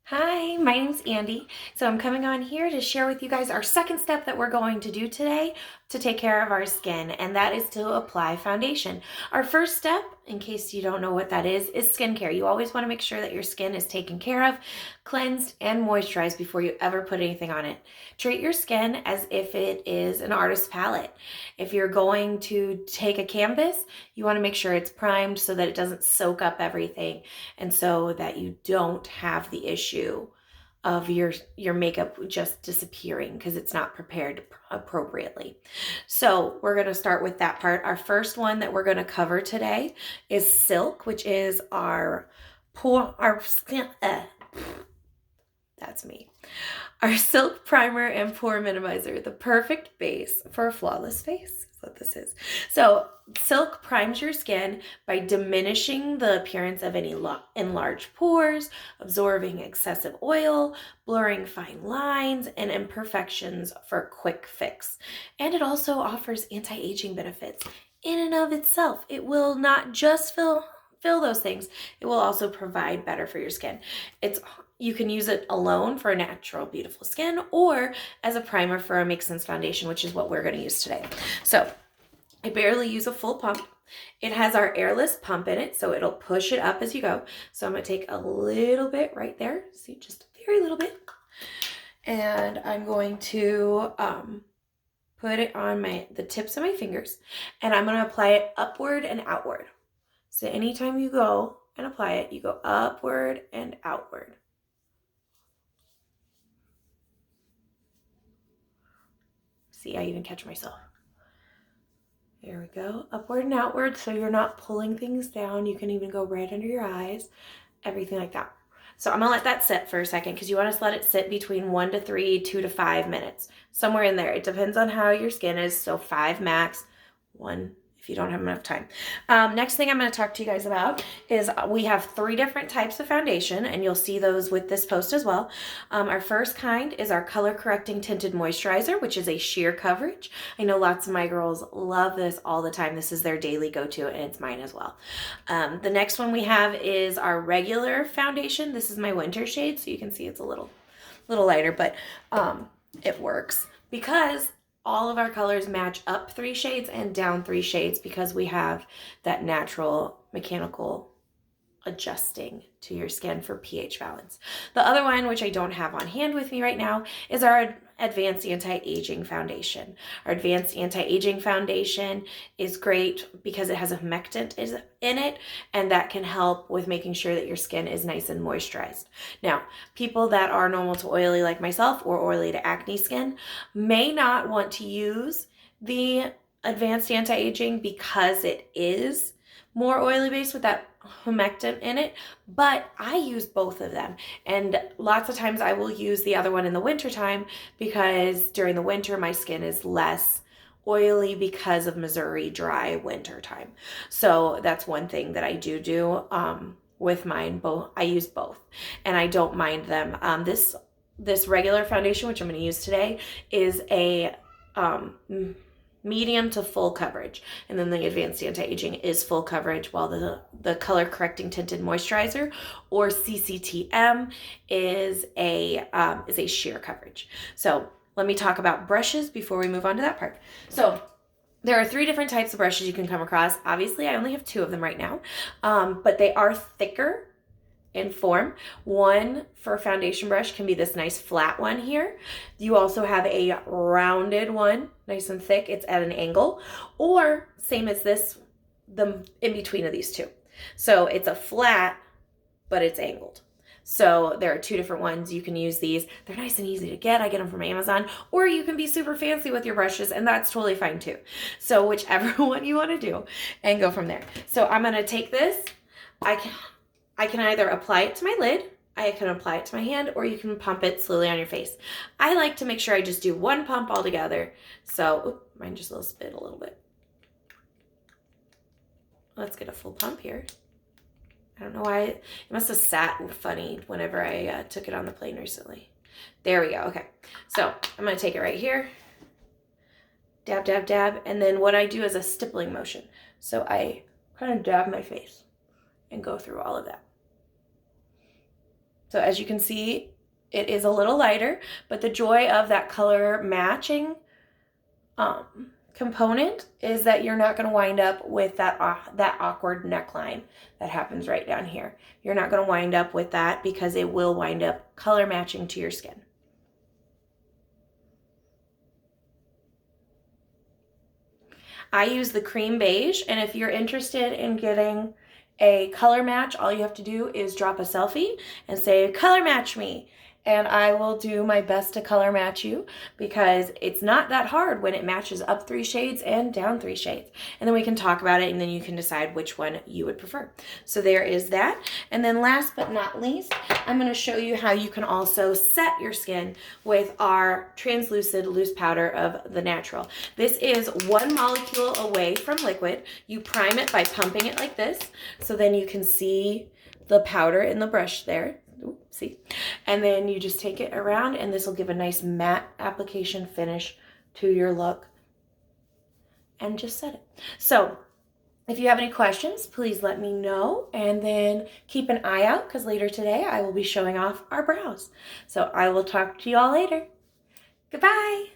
Hi, my name's Andy. So I'm coming on here to share with you guys our second step that we're going to do today to take care of our skin, and that is to apply foundation. Our first step, in case you don't know what that is skincare. You always want to make sure that your skin is taken care of, cleansed, and moisturized before you ever put anything on it. Treat your skin as if it is an artist's palette. If you're going to take a canvas, you want to make sure it's primed so that it doesn't soak up everything and so that you don't have the issue of your makeup just disappearing because it's not prepared appropriately. So we're going to start with that part. Our first one that we're going to cover today is Silk, which is our that's me. Our Silk Primer and Pore Minimizer, the perfect base for a flawless face. Is what this is. So Silk primes your skin by diminishing the appearance of any enlarged pores, absorbing excessive oil, blurring fine lines, and imperfections for a quick fix. And it also offers anti-aging benefits in and of itself. It will not just fill those things. It will also provide better for your skin. You can use it alone for a natural, beautiful skin or as a primer for a MakeSense foundation, which is what we're going to use today. So I barely use a full pump. It has our airless pump in it, so it'll push it up as you go. So I'm going to take a little bit right there. See, just a very little bit. And I'm going to put it on the tips of my fingers, and I'm going to apply it upward and outward. So anytime you go and apply it, you go upward and outward. See, I even catch myself. There we go, upward and outward, so you're not pulling things down. You can even go right under your eyes, everything like that. So I'm gonna let that sit for a second because you want to let it sit between 1 to 3, 2 to 5 minutes, somewhere in there. It depends on how your skin is, so 5 max, 1 if you don't have enough time. Next thing I'm going to talk to you guys about is we have 3 different types of foundation, and you'll see those with this post as well. Our first kind is our color correcting tinted moisturizer, which is a sheer coverage. I know lots of my girls love this all the time. This is their daily go-to, and it's mine as well. The next one we have is our regular foundation. This is my winter shade, so you can see it's a little lighter, but it works because all of our colors match up 3 shades and down 3 shades because we have that natural mechanical adjusting to your skin for pH balance. The other one, which I don't have on hand with me right now, is our Advanced Anti-Aging Foundation. Our Advanced Anti-Aging Foundation is great because it has a humectant in it, and that can help with making sure that your skin is nice and moisturized. Now, people that are normal to oily like myself or oily to acne skin may not want to use the Advanced Anti-Aging because it is more oily based with that humectant in it, but I use both of them, and lots of times I will use the other one in the winter time because during the winter my skin is less oily because of Missouri dry winter time. So that's one thing that I do with mine. Both I use both, and I don't mind them. This regular foundation, which I'm going to use today, is a medium to full coverage, and then the Advanced Anti-Aging is full coverage, while the color correcting tinted moisturizer, or CCTM, is a sheer coverage. So let me talk about brushes before we move on to that part. So there are 3 different types of brushes you can come across. Obviously I only have 2 of them right now, but they are thicker in form. One for foundation brush can be this nice flat one here. You also have a rounded one, nice and thick. It's at an angle, or same as this, the in between of these 2. So it's a flat, but it's angled. So there are 2 different ones. You can use these. They're nice and easy to get. I get them from Amazon, or you can be super fancy with your brushes, and that's totally fine too. So whichever one you want to do, and go from there. So I'm going to take this. I can either apply it to my lid, I can apply it to my hand, or you can pump it slowly on your face. I like to make sure I just do 1 pump all together. So, mine just spit a little bit. Let's get a full pump here. I don't know why, it must have sat funny whenever I took it on the plane recently. There we go, okay. So, I'm gonna take it right here. Dab, dab, dab, and then what I do is a stippling motion. So I kind of dab my face and go through all of that. So as you can see, it is a little lighter, but the joy of that color matching component is that you're not going to wind up with that awkward neckline that happens right down here. You're not going to wind up with that because it will wind up color matching to your skin. I use the cream beige, and if you're interested in getting a color match, all you have to do is drop a selfie and say, color match me. And I will do my best to color match you, because it's not that hard when it matches up 3 shades and down 3 shades. And then we can talk about it, and then you can decide which one you would prefer. So there is that. And then last but not least, I'm going to show you how you can also set your skin with our translucid loose powder of the natural. This is 1 molecule away from liquid. You prime it by pumping it like this, so then you can see the powder in the brush there. Ooh, see? And then you just take it around, and this will give a nice matte application finish to your look. And just set it. So if you have any questions, please let me know, and then keep an eye out, because later today I will be showing off our brows. So I will talk to you all later. Goodbye.